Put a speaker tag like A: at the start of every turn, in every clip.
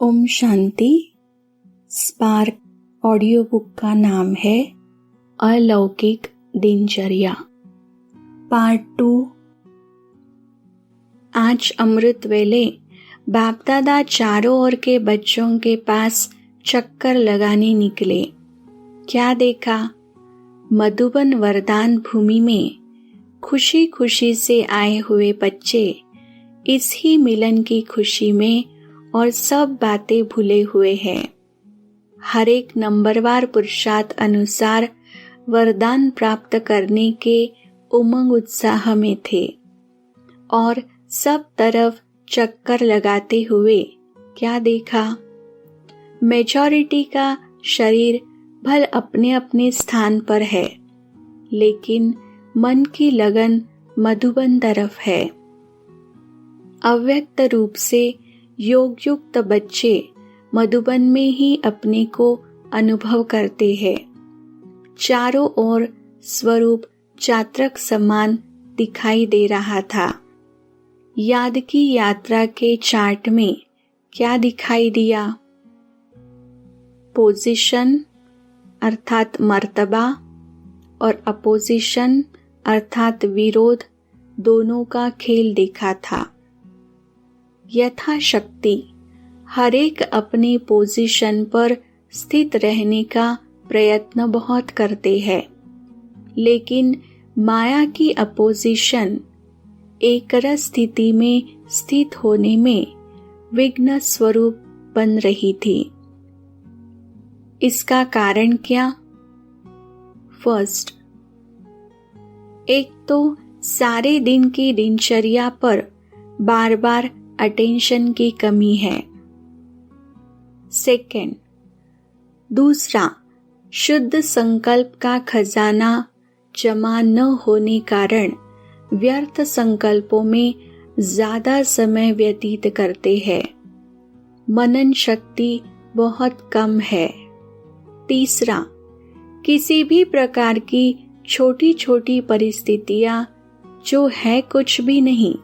A: Om Shanti. Spark audio book का नाम है अलौकिक दिनचर्या, पार्ट 2। आज अमृत वेले बाप दादा चारों ओर के बच्चों के पास चक्कर लगाने निकले। क्या देखा? मधुबन वरदान भूमि में खुशी खुशी से आए हुए बच्चे इस ही मिलन की खुशी में और सब बातें भूले हुए हैं। हर एक नंबरवार पुरुषार्थ अनुसार वरदान प्राप्त करने के उमंग उत्साह में थे और सब तरफ चक्कर लगाते हुए क्या देखा? मेजॉरिटी का शरीर भल अपने अपने स्थान पर है, लेकिन मन की लगन मधुबन तरफ है। अव्यक्त रूप से योग युक्त बच्चे मधुबन में ही अपने को अनुभव करते हैं। चारों ओर स्वरूप चात्रक समान दिखाई दे रहा था। याद की यात्रा के चार्ट में क्या दिखाई दिया? पोजीशन अर्थात मर्तबा और अपोजिशन अर्थात विरोध दोनों का खेल देखा था। यथाशक्ति हर एक अपनी पोजीशन पर स्थित रहने का प्रयत्न बहुत करते हैं, लेकिन माया की अपोजिशन एकरस स्थिति में स्थित होने में विघ्न स्वरूप बन रही थी। इसका कारण क्या? फर्स्ट, एक तो सारे दिन की दिनचर्या पर बार बार अटेंशन की कमी है। सेकेंड, दूसरा, शुद्ध संकल्प का खजाना जमा न होने कारण व्यर्थ संकल्पों में ज्यादा समय व्यतीत करते हैं। मनन शक्ति बहुत कम है। तीसरा, किसी भी प्रकार की छोटी छोटी परिस्थितियां जो है कुछ भी नहीं,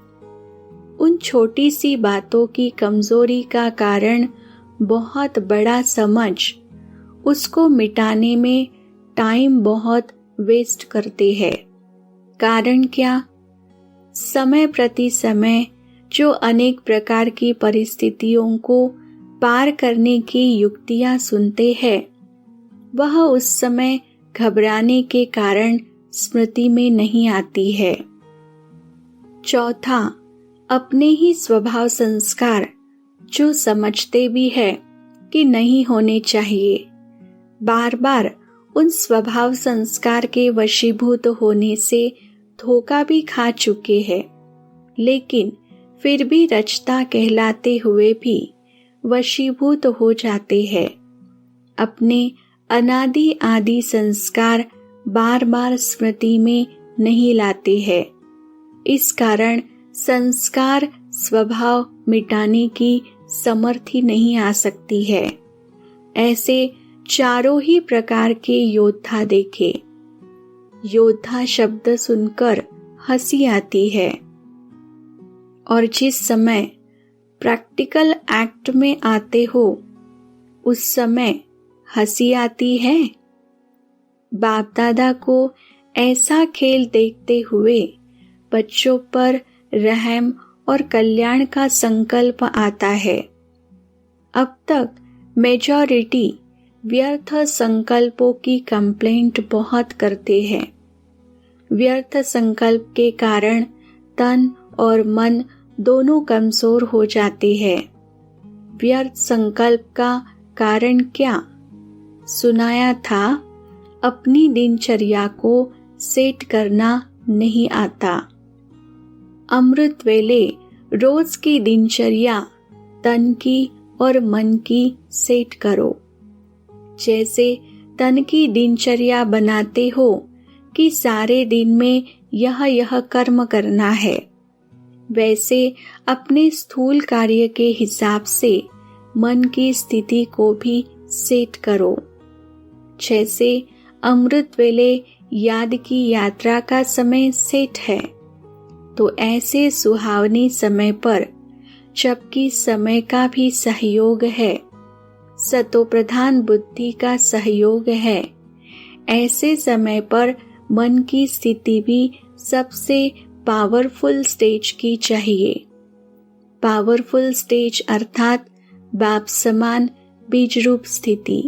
A: उन छोटी सी बातों की कमजोरी का कारण बहुत बड़ा समझ उसको मिटाने में टाइम बहुत वेस्ट करते हैं। कारण क्या? समय प्रति समय जो अनेक प्रकार की परिस्थितियों को पार करने की युक्तियां सुनते हैं, वह उस समय घबराने के कारण स्मृति में नहीं आती है। चौथा, अपने ही स्वभाव संस्कार जो समझते भी है कि नहीं होने चाहिए, बार बार उन स्वभाव संस्कार के वशीभूत होने से धोखा भी खा चुके हैं, लेकिन फिर भी रचता कहलाते हुए भी वशीभूत हो जाते हैं। अपने अनादि आदि संस्कार बार बार स्मृति में नहीं लाते हैं। इस कारण संस्कार स्वभाव मिटाने की समर्थी नहीं आ सकती है। ऐसे चारों ही प्रकार के योद्धा देखे। योद्धा शब्द सुनकर हंसी आती है, और जिस समय प्रैक्टिकल एक्ट में आते हो उस समय हंसी आती है। बाप दादा को ऐसा खेल देखते हुए बच्चों पर रहम और कल्याण का संकल्प आता है। अब तक मेजॉरिटी व्यर्थ संकल्पों की कंप्लेंट बहुत करते हैं। व्यर्थ संकल्प के कारण तन और मन दोनों कमजोर हो जाते हैं। व्यर्थ संकल्प का कारण क्या? सुनाया था, अपनी दिनचर्या को सेट करना नहीं आता। अमृत वेले रोज की दिनचर्या तन की और मन की सेट करो। जैसे तन की दिनचर्या बनाते हो कि सारे दिन में यह कर्म करना है, वैसे अपने स्थूल कार्य के हिसाब से मन की स्थिति को भी सेट करो। जैसे अमृत वेले याद की यात्रा का समय सेट है, तो ऐसे सुहावने समय पर जबकि समय का भी सहयोग है, सतोप्रधान बुद्धि का सहयोग है, ऐसे समय पर मन की स्थिति भी सबसे पावरफुल स्टेज की चाहिए। पावरफुल स्टेज अर्थात बाप समान बीज रूप स्थिति।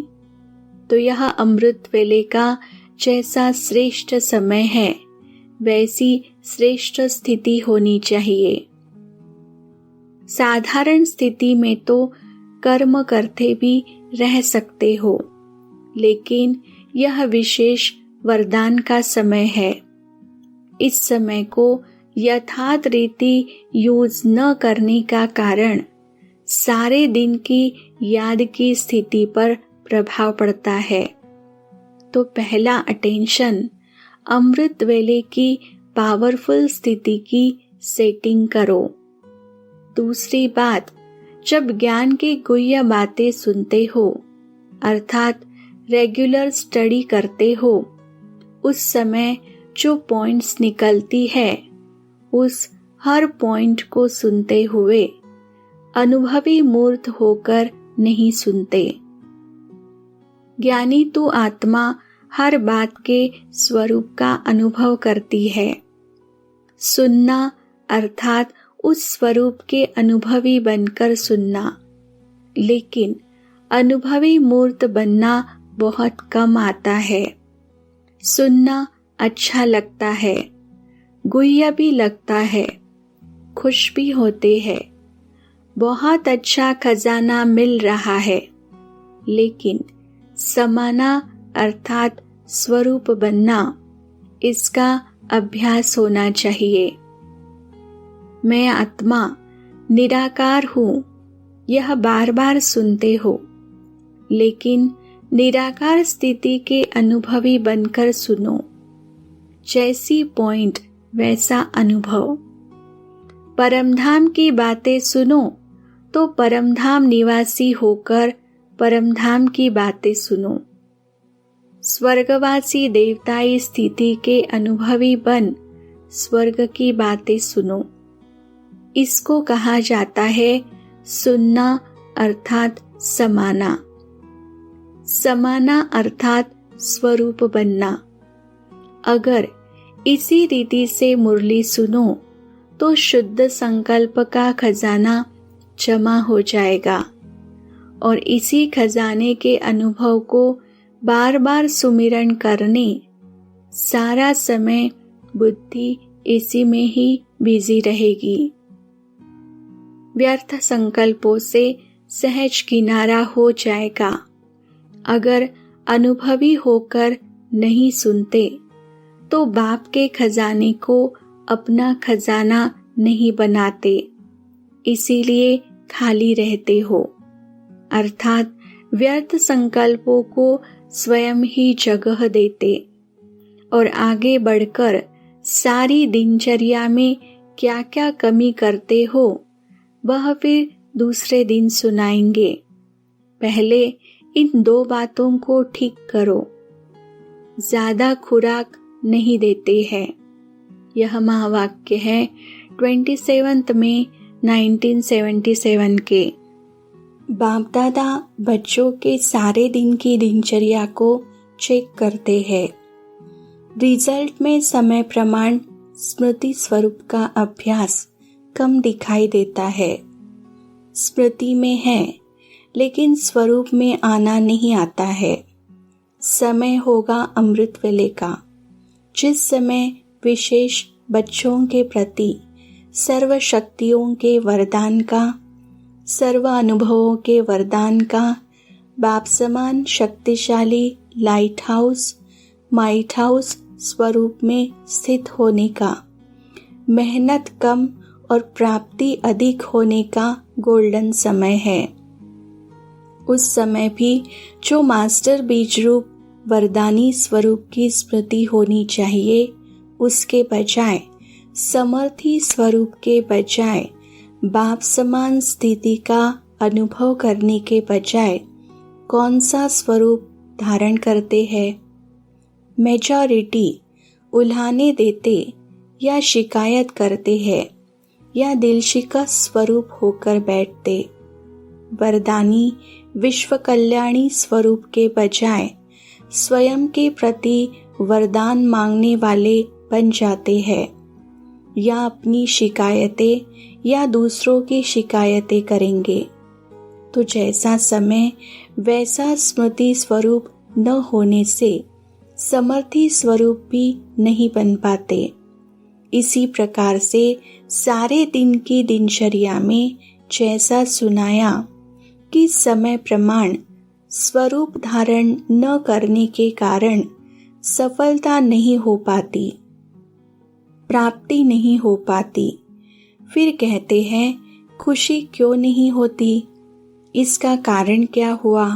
A: तो यह अमृत वेले का जैसा श्रेष्ठ समय है, वैसी श्रेष्ठ स्थिति होनी चाहिए। साधारण स्थिति में तो कर्म करते भी रह सकते हो, लेकिन यह विशेष वरदान का समय है। इस समय को यथार्थ रीति यूज न करने का कारण सारे दिन की याद की स्थिति पर प्रभाव पड़ता है। तो पहला अटेंशन अमृत वेले की पावरफुल स्थिति की सेटिंग करो। दूसरी बात, जब ज्ञान की गुह्य बातें सुनते हो अर्थात रेगुलर स्टडी करते हो, उस समय जो पॉइंट्स निकलती है उस हर पॉइंट को सुनते हुए अनुभवी मूर्त होकर नहीं सुनते। ज्ञानी तो आत्मा हर बात के स्वरूप का अनुभव करती है। सुनना अर्थात उस स्वरूप के अनुभवी बनकर सुनना, लेकिन अनुभवी मूर्त बनना बहुत कम आता है। सुनना अच्छा लगता है, गुह्य भी लगता है, खुश भी होते हैं, बहुत अच्छा खजाना मिल रहा है, लेकिन समाना अर्थात स्वरूप बनना, इसका अभ्यास होना चाहिए। मैं आत्मा निराकार हूँ, यह बार बार सुनते हो, लेकिन निराकार स्थिति के अनुभवी बनकर सुनो। जैसी पॉइंट वैसा अनुभव। परमधाम की बातें सुनो तो परमधाम निवासी होकर परमधाम की बातें सुनो। स्वर्गवासी देवताई स्थिति के अनुभवी बन स्वर्ग की बातें सुनो। इसको कहा जाता है सुनना अर्थात समाना। समाना अर्थात स्वरूप बनना। अगर इसी रीति से मुरली सुनो तो शुद्ध संकल्प का खजाना जमा हो जाएगा और इसी खजाने के अनुभव को बार बार सुमिरन करने सारा समय बुद्धि इसी में ही बिजी रहेगी। व्यर्थ संकल्पों से सहज किनारा हो जाएगा। अगर अनुभवी होकर नहीं सुनते तो बाप के खजाने को अपना खजाना नहीं बनाते, इसीलिए खाली रहते हो, अर्थात व्यर्थ संकल्पों को स्वयं ही जगह देते और आगे बढ़कर सारी दिनचर्या में क्या क्या कमी करते हो वह फिर दूसरे दिन सुनाएंगे। पहले इन दो बातों को ठीक करो। ज्यादा खुराक नहीं देते हैं। यह महावाक्य है 27 मई 1977 के। बाप दादा बच्चों के सारे दिन की दिनचर्या को चेक करते हैं। रिजल्ट में समय प्रमाण स्मृति स्वरूप का अभ्यास कम दिखाई देता है। स्मृति में है लेकिन स्वरूप में आना नहीं आता है। समय होगा अमृत वेले का, जिस समय विशेष बच्चों के प्रति सर्व शक्तियों के वरदान का, सर्व अनुभवों के वरदान का, बाप समान शक्तिशाली लाइट हाउस, माइट हाउस स्वरूप में स्थित होने का, मेहनत कम और प्राप्ति अधिक होने का गोल्डन समय है। उस समय भी जो मास्टर बीज रूप वरदानी स्वरूप की स्मृति होनी चाहिए, उसके बजाय समर्थी स्वरूप के बजाय बाप समान स्थिति का अनुभव करने के बजाय कौन सा स्वरूप धारण करते हैं? मेजॉरिटी उल्हाने देते या शिकायत करते हैं या दिलशी का स्वरूप होकर बैठते। वरदानी विश्व कल्याणी स्वरूप के बजाय स्वयं के प्रति वरदान मांगने वाले बन जाते हैं, या अपनी शिकायतें या दूसरों की शिकायतें करेंगे। तो जैसा समय वैसा स्मृति स्वरूप न होने से समर्थी स्वरूप भी नहीं बन पाते। इसी प्रकार से सारे दिन की दिनचर्या में जैसा सुनाया कि समय प्रमाण स्वरूप धारण न करने के कारण सफलता नहीं हो पाती, प्राप्ति नहीं हो पाती। फिर कहते हैं खुशी क्यों नहीं होती, इसका कारण क्या हुआ?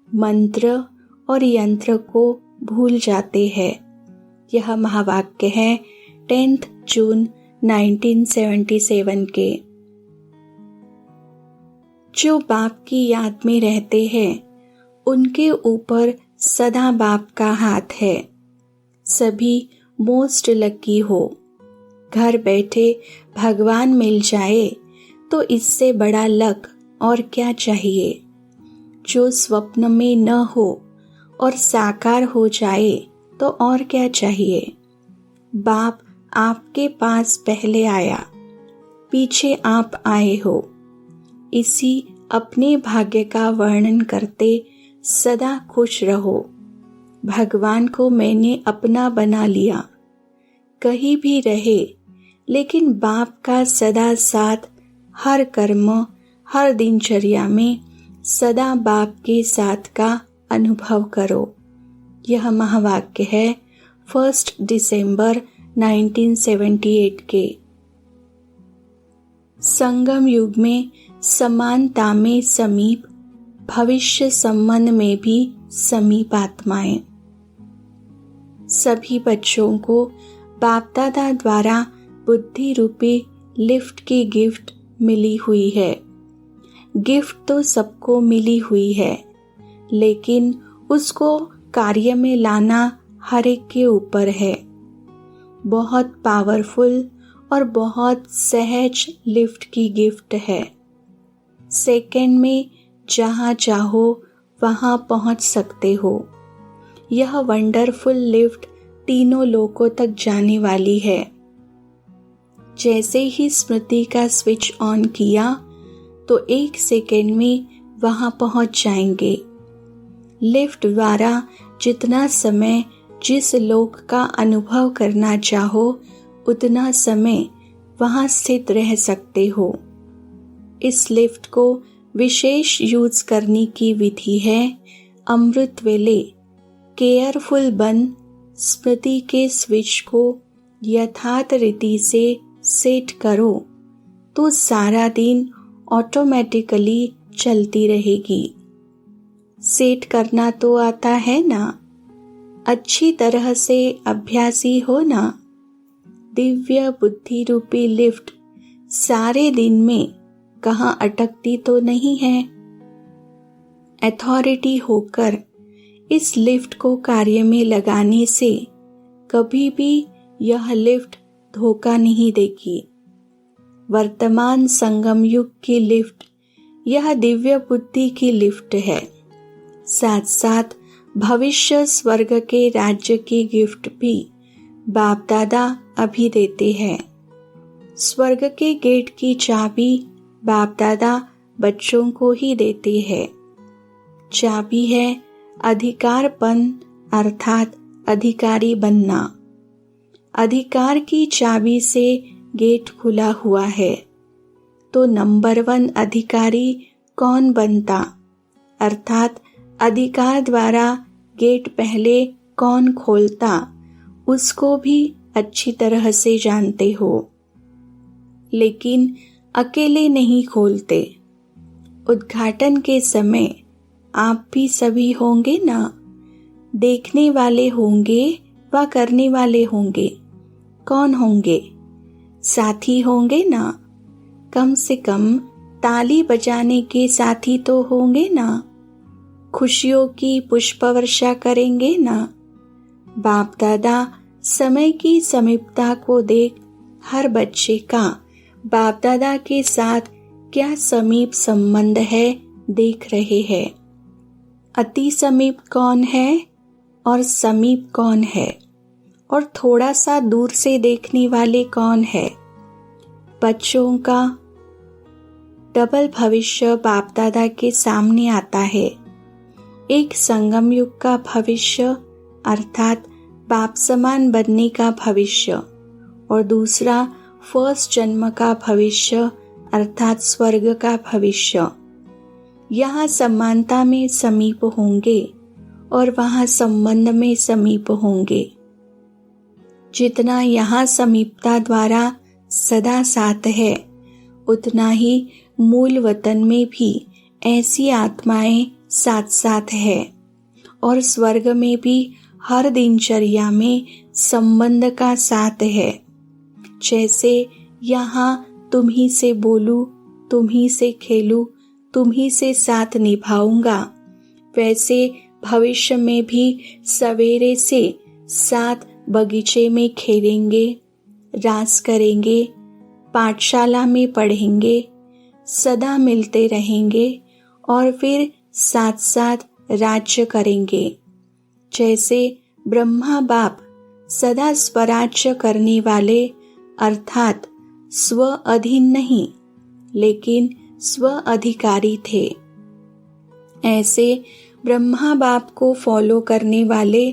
A: मंत्र और यंत्र को भूल जाते हैं। यह महावाक्य है 10 जून 1977 के। जो बाप की याद में रहते हैं उनके ऊपर सदा बाप का हाथ है। सभी मोस्ट लकी हो। घर बैठे भगवान मिल जाए तो इससे बड़ा लक और क्या चाहिए। जो स्वप्न में न हो और साकार हो जाए तो और क्या चाहिए। बाप आपके पास पहले आया, पीछे आप आए हो। इसी अपने भाग्य का वर्णन करते सदा खुश रहो। भगवान को मैंने अपना बना लिया। कहीं भी रहे लेकिन बाप का सदा साथ, हर कर्म हर दिनचर्या में सदा बाप के साथ का अनुभव करो। यह महावाक्य है 1 दिसंबर 1978 के। संगम युग में समानता में समीप, भविष्य संबंध में भी समीप आत्माएं। सभी बच्चों को बाप दादा द्वारा बुद्धि रूपी लिफ्ट की गिफ्ट मिली हुई है। गिफ्ट तो सबको मिली हुई है, लेकिन उसको कार्य में लाना हर एक के ऊपर है। बहुत पावरफुल और बहुत सहज लिफ्ट की गिफ्ट है। सेकंड में जहाँ चाहो वहाँ पहुँच सकते हो। यह वंडरफुल लिफ्ट तीनों लोकों तक जाने वाली है। जैसे ही स्मृति का स्विच ऑन किया तो 1 सेकंड में वहाँ पहुँच जाएंगे। लिफ्ट द्वारा जितना समय जिस लोक का अनुभव करना चाहो उतना समय वहाँ स्थित रह सकते हो। इस लिफ्ट को विशेष यूज करने की विधि है अमृत वेले केयरफुल बन स्मृति के स्विच को यथार्थ रीति से सेट करो तो सारा दिन ऑटोमेटिकली चलती रहेगी। सेट करना तो आता है ना, अच्छी तरह से अभ्यासी हो ना। दिव्य बुद्धि रूपी लिफ्ट सारे दिन में कहाँ अटकती तो नहीं है। अथॉरिटी होकर इस लिफ्ट को कार्य में लगाने से कभी भी यह लिफ्ट धोखा नहीं देगी। वर्तमान संगम युग की लिफ्ट यह दिव्य बुद्धि की लिफ्ट है। साथ साथ भविष्य स्वर्ग के राज्य की गिफ्ट भी बाप दादा अभी देते हैं। स्वर्ग के गेट की चाबी बाप दादा बच्चों को ही देते हैं। चाबी है अधिकारपन अर्थात अधिकारी बनना। अधिकार की चाबी से गेट खुला हुआ है तो नंबर 1 अधिकारी कौन बनता, अर्थात अधिकार द्वारा गेट पहले कौन खोलता उसको भी अच्छी तरह से जानते हो, लेकिन अकेले नहीं खोलते। उद्घाटन के समय आप भी सभी होंगे ना, देखने वाले होंगे व करने वाले होंगे। कौन होंगे? साथी होंगे ना, कम से कम ताली बजाने के साथी तो होंगे ना, खुशियों की पुष्पवर्षा करेंगे ना। बाप दादा समय की समीपता को देख हर बच्चे का बाप दादा के साथ क्या समीप संबंध है देख रहे हैं। अति समीप कौन है और समीप कौन है, और थोड़ा सा दूर से देखने वाले कौन है। बच्चों का डबल भविष्य बाप दादा के सामने आता है। एक संगम युग का भविष्य अर्थात बाप समान बनने का भविष्य, और दूसरा फर्स्ट जन्म का भविष्य अर्थात स्वर्ग का भविष्य। यहाँ समानता में समीप होंगे और वहाँ संबंध में समीप होंगे। जितना यहाँ समीपता द्वारा सदा साथ है, उतना ही मूल वतन में भी ऐसी आत्माएं साथ साथ है, और स्वर्ग में भी हर दिनचर्या में संबंध का साथ है। जैसे यहाँ तुम्ही से बोलूं, तुम्ही से खेलूं, तुम्ही से साथ निभाऊंगा, वैसे भविष्य में भी सवेरे से साथ बगीचे में खेलेंगे, रास करेंगे, पाठशाला में पढ़ेंगे, सदा मिलते रहेंगे और फिर साथ साथ राज्य करेंगे। जैसे ब्रह्मा बाप सदा स्वराज्य करने वाले अर्थात स्व अधीन नहीं लेकिन स्व अधिकारी थे, ऐसे ब्रह्मा बाप को फॉलो करने वाले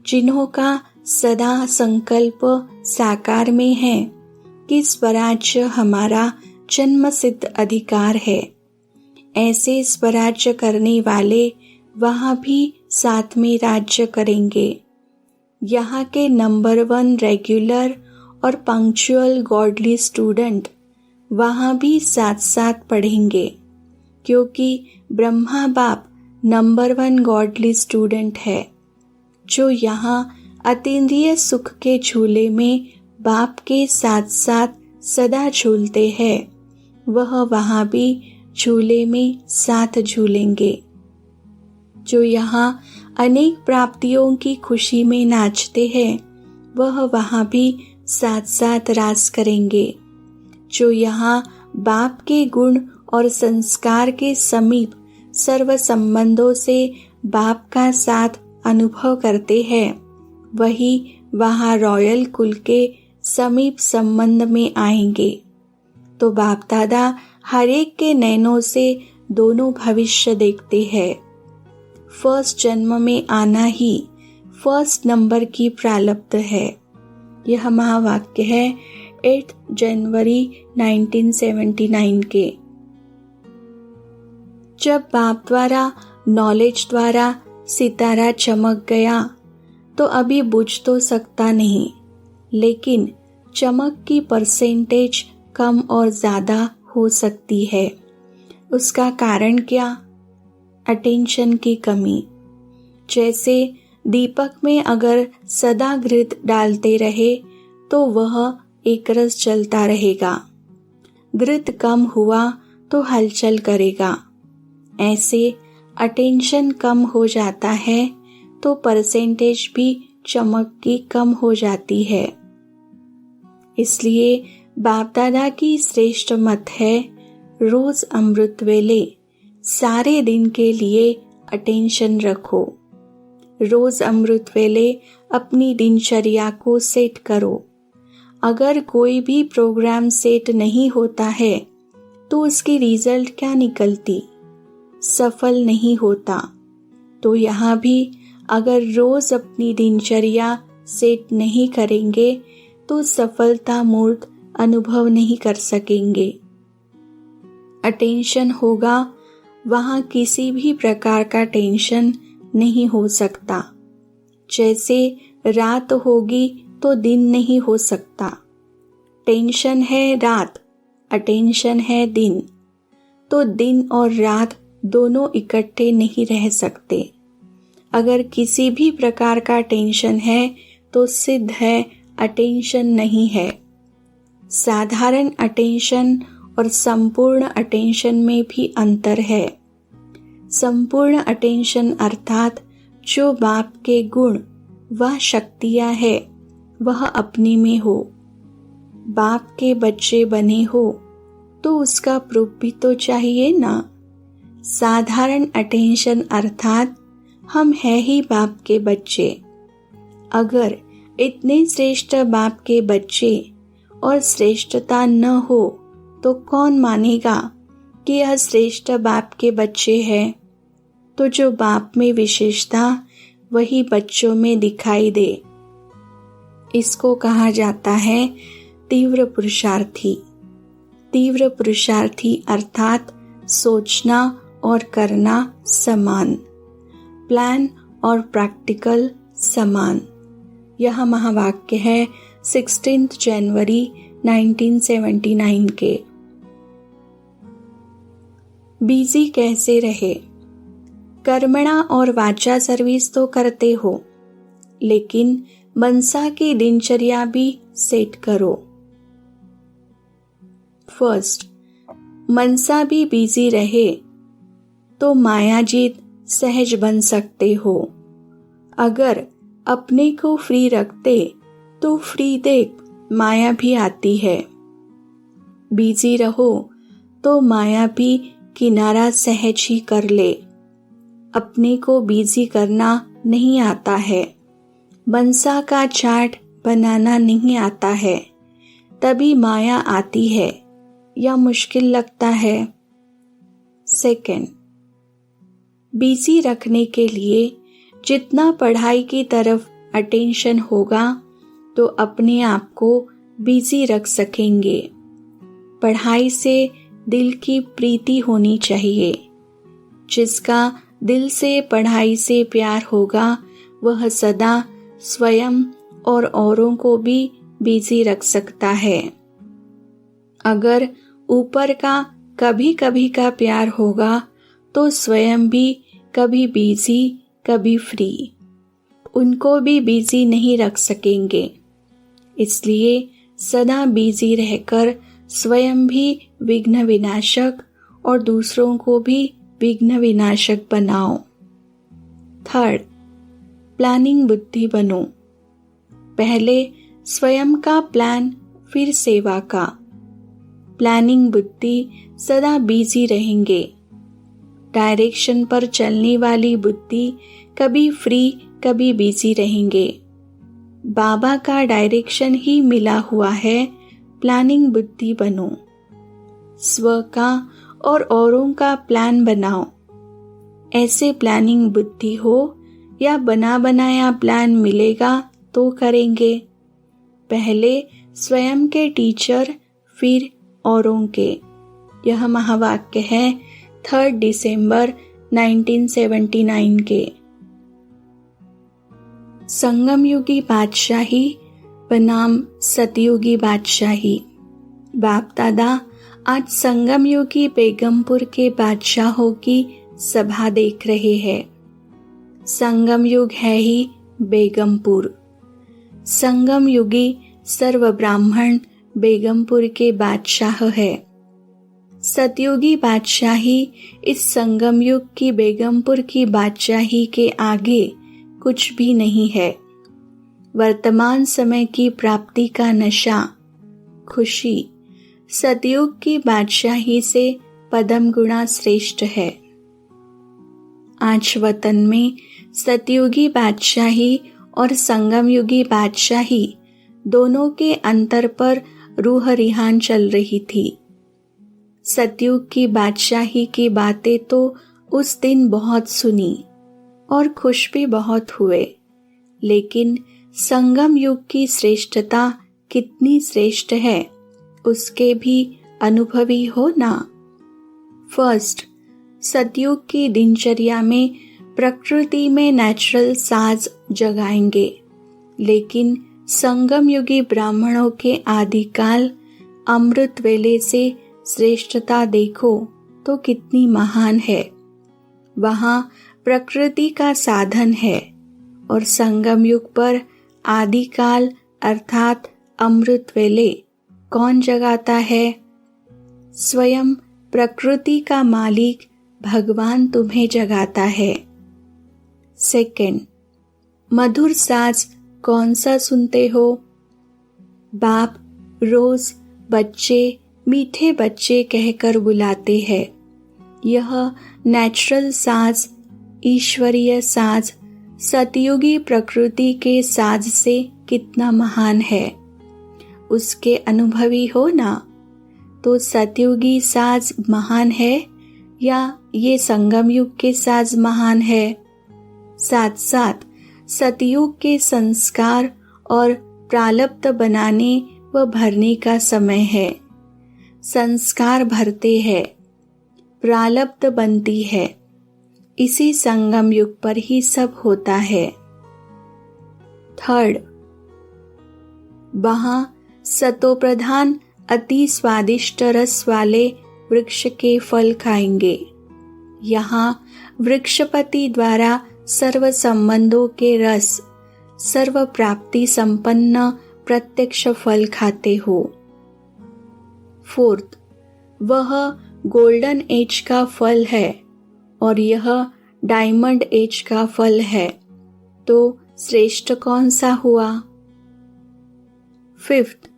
A: जिन्हों का सदा संकल्प साकार में है कि स्वराज्य हमारा जन्म सिद्ध अधिकार है, ऐसे स्वराज्य करने वाले वहाँ भी साथ में राज्य करेंगे। यहाँ के नंबर 1 रेगुलर और पंक्चुअल गॉडली स्टूडेंट वहाँ भी साथ साथ पढ़ेंगे, क्योंकि ब्रह्मा बाप नंबर 1 गॉडली स्टूडेंट है। जो यहाँ अतीन्द्रिय सुख के झूले में बाप के साथ साथ सदा झूलते हैं, वह वहाँ भी झूले में साथ झूलेंगे। जो यहाँ अनेक प्राप्तियों की खुशी में नाचते हैं, वह वहाँ भी साथ साथ रास करेंगे। जो यहाँ बाप के गुण और संस्कार के समीप सर्व संबंधों से बाप का साथ अनुभव करते हैं, वही वहाँ रॉयल कुल के समीप संबंध में आएंगे। तो बाप दादा हर एक के नैनों से दोनों भविष्य देखते हैं। फर्स्ट जन्म में आना ही फर्स्ट नंबर की प्रारब्ध है। यह महावाक्य है 8 जनवरी 1979 के। जब बाप द्वारा नॉलेज द्वारा सितारा चमक गया तो अभी बुझ तो सकता नहीं, लेकिन चमक की परसेंटेज कम और ज़्यादा हो सकती है। उसका कारण क्या? अटेंशन की कमी। जैसे दीपक में अगर सदा घृत डालते रहे तो वह एक रस जलता रहेगा, घृत कम हुआ तो हलचल करेगा। ऐसे अटेंशन कम हो जाता है तो परसेंटेज भी चमक की कम हो जाती है। इसलिए बाप दादा की श्रेष्ठ मत है, रोज अमृत वेले सारे दिन के लिए अटेंशन रखो। रोज अमृत वेले अपनी दिनचर्या को सेट करो। अगर कोई भी प्रोग्राम सेट नहीं होता है तो उसकी रिजल्ट क्या निकलती? सफल नहीं होता। तो यहाँ भी अगर रोज अपनी दिनचर्या सेट नहीं करेंगे तो सफलता मूर्त अनुभव नहीं कर सकेंगे। अटेंशन होगा, वहाँ किसी भी प्रकार का टेंशन नहीं हो सकता। जैसे रात होगी तो दिन नहीं हो सकता। टेंशन है रात, अटेंशन है दिन, तो दिन और रात दोनों इकट्ठे नहीं रह सकते। अगर किसी भी प्रकार का टेंशन है तो सिद्ध है अटेंशन नहीं है। साधारण अटेंशन और संपूर्ण अटेंशन में भी अंतर है। संपूर्ण अटेंशन अर्थात जो बाप के गुण व शक्तियाँ है वह अपने में हो। बाप के बच्चे बने हो तो उसका प्रूफ भी तो चाहिए ना। साधारण अटेंशन अर्थात हम है ही बाप के बच्चे। अगर इतने श्रेष्ठ बाप के बच्चे और श्रेष्ठता न हो तो कौन मानेगा कि यह श्रेष्ठ बाप के बच्चे हैं। तो जो बाप में विशेषता वही बच्चों में दिखाई दे। इसको कहा जाता है तीव्र पुरुषार्थी। तीव्र पुरुषार्थी अर्थात सोचना और करना समान, प्लान और प्रैक्टिकल समान। यह महावाक्य है 16 जनवरी 1979 के। बिजी कैसे रहे? कर्मणा और वाचा सर्विस तो करते हो, लेकिन मनसा की दिनचर्या भी सेट करो। फर्स्ट, मनसा भी बिजी रहे तो मायाजीत सहज बन सकते हो। अगर अपने को फ्री रखते तो फ्री देख माया भी आती है। बिजी रहो तो माया भी किनारा सहज ही कर ले। अपने को बिजी करना नहीं आता है, मनसा का चार्ट बनाना नहीं आता है, तभी माया आती है या मुश्किल लगता है। सेकंड, बिजी रखने के लिए जितना पढ़ाई की तरफ अटेंशन होगा तो अपने आप को बिजी रख सकेंगे। पढ़ाई से दिल की प्रीति होनी चाहिए। जिसका दिल से पढ़ाई से प्यार होगा वह सदा स्वयं और औरों को भी बिजी रख सकता है। अगर ऊपर का कभी कभी का प्यार होगा तो स्वयं भी कभी बिजी कभी फ्री, उनको भी बिजी नहीं रख सकेंगे। इसलिए सदा बिजी रहकर स्वयं भी विघ्न विनाशक और दूसरों को भी विघ्न विनाशक बनाओ। थर्ड, प्लानिंग बुद्धि बनो। पहले स्वयं का प्लान, फिर सेवा का। प्लानिंग बुद्धि सदा बिजी रहेंगे। डायरेक्शन पर चलने वाली बुद्धि कभी फ्री कभी बिजी रहेंगे। बाबा का डायरेक्शन ही मिला हुआ है, प्लानिंग बुद्धि बनो। स्व का और औरों का प्लान बनाओ। ऐसे प्लानिंग बुद्धि हो या बना बनाया प्लान मिलेगा तो करेंगे। पहले स्वयं के टीचर, फिर औरों के। यह महावाक्य है 3 दिसंबर 1979 के। संगम युगी बादशाही बनाम सतयुगी बादशाही। बाप दादा आज संगम युगी बेगमपुर के बादशाहों की सभा देख रहे हैं। संगम युग है ही बेगमपुर। संगम युगी सर्व ब्राह्मण बेगमपुर के बादशाह है। सतयुगी बादशाही इस संगम युग की बेगमपुर की बादशाही के आगे कुछ भी नहीं है। वर्तमान समय की प्राप्ति का नशा, खुशी सतयुग की बादशाही से पदम गुणा श्रेष्ठ है। आज वतन में सतयुगी बादशाही और संगम युगी बादशाही दोनों के अंतर पर रूह रिहान चल रही थी। सतयुग की बादशाही की बातें तो उस दिन बहुत सुनी और खुश भी बहुत हुए, लेकिन संगम युग की श्रेष्ठता कितनी श्रेष्ठ है उसके भी अनुभवी हो ना। फर्स्ट, सतयुग की दिनचर्या में प्रकृति में नेचुरल साज जगाएंगे, लेकिन संगम युगी ब्राह्मणों के आदिकाल अमृत वेले से श्रेष्ठता देखो तो कितनी महान है। वहाँ प्रकृति का साधन है और संगम युग पर आदिकाल अर्थात अमृत वेले कौन जगाता है? स्वयं प्रकृति का मालिक भगवान तुम्हें जगाता है। सेकंड, मधुर साज कौन सा सुनते हो? बाप रोज बच्चे मीठे बच्चे कहकर बुलाते हैं। यह नेचुरल साज, ईश्वरीय साज, सतयुगी प्रकृति के साज से कितना महान है। उसके अनुभवी हो ना। तो सतयुगी साज महान है या ये संगम युग के साज महान है? साथ साथ सतयुग के संस्कार और प्रारब्ध बनाने व भरने का समय है। संस्कार भरते हैं, प्रारब्ध बनती है। इसी संगम युग पर ही सब होता है। थर्ड, वहाँ सतोप्रधान अति स्वादिष्ट रस वाले वृक्ष के फल खाएंगे। यहाँ वृक्षपति द्वारा सर्व संबंधों के रस, सर्व प्राप्ति संपन्न प्रत्यक्ष फल खाते हो। फोर्थ, वह गोल्डन एज का फल है और यह डायमंड एज का फल है। तो श्रेष्ठ कौन सा हुआ? फिफ्थ,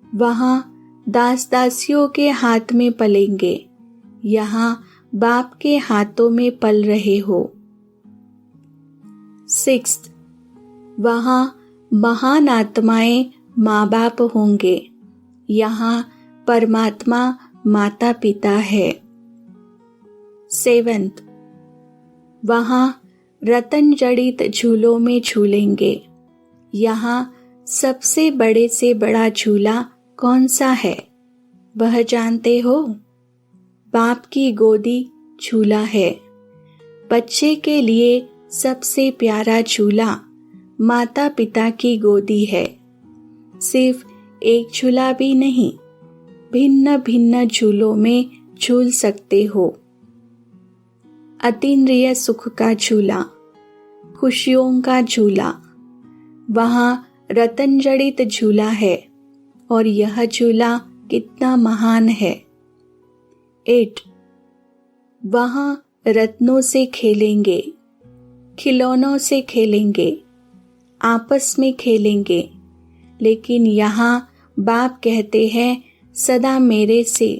A: वहाँ दास दासियों के हाथ में पलेंगे। यहाँ बाप के हाथों में पल रहे हो। सिक्स्थ, वहाँ महान आत्माएं माँ बाप होंगे। यहाँ परमात्मा माता पिता है। सेवेंथ, वहाँ रतन जड़ित झूलों में झूलेंगे। यहाँ सबसे बड़े से बड़ा झूला कौन सा है वह जानते हो? बाप की गोदी झूला है। बच्चे के लिए सबसे प्यारा झूला माता पिता की गोदी है। सिर्फ एक झूला भी नहीं, भिन्न भिन्न झूलों में झूल सकते हो। अतीन्द्रिय सुख का झूला, खुशियों का झूला, वहाँ रतन जड़ित झूला है और यह झूला कितना महान है। 8, वहाँ रत्नों से खेलेंगे, खिलौनों से खेलेंगे, आपस में खेलेंगे। लेकिन यहाँ बाप कहते हैं सदा मेरे से,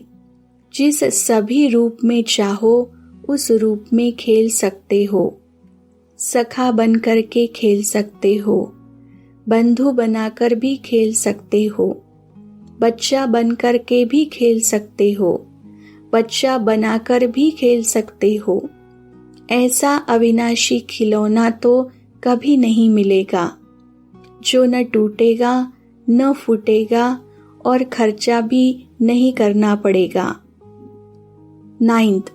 A: जिस सभी रूप में चाहो उस रूप में खेल सकते हो। सखा बन कर के खेल सकते हो, बंधु बनाकर भी खेल सकते हो, बच्चा बन कर के भी खेल सकते हो, बच्चा बनाकर भी खेल सकते हो। ऐसा अविनाशी खिलौना तो कभी नहीं मिलेगा, जो न टूटेगा न फूटेगा और खर्चा भी नहीं करना पड़ेगा। 9,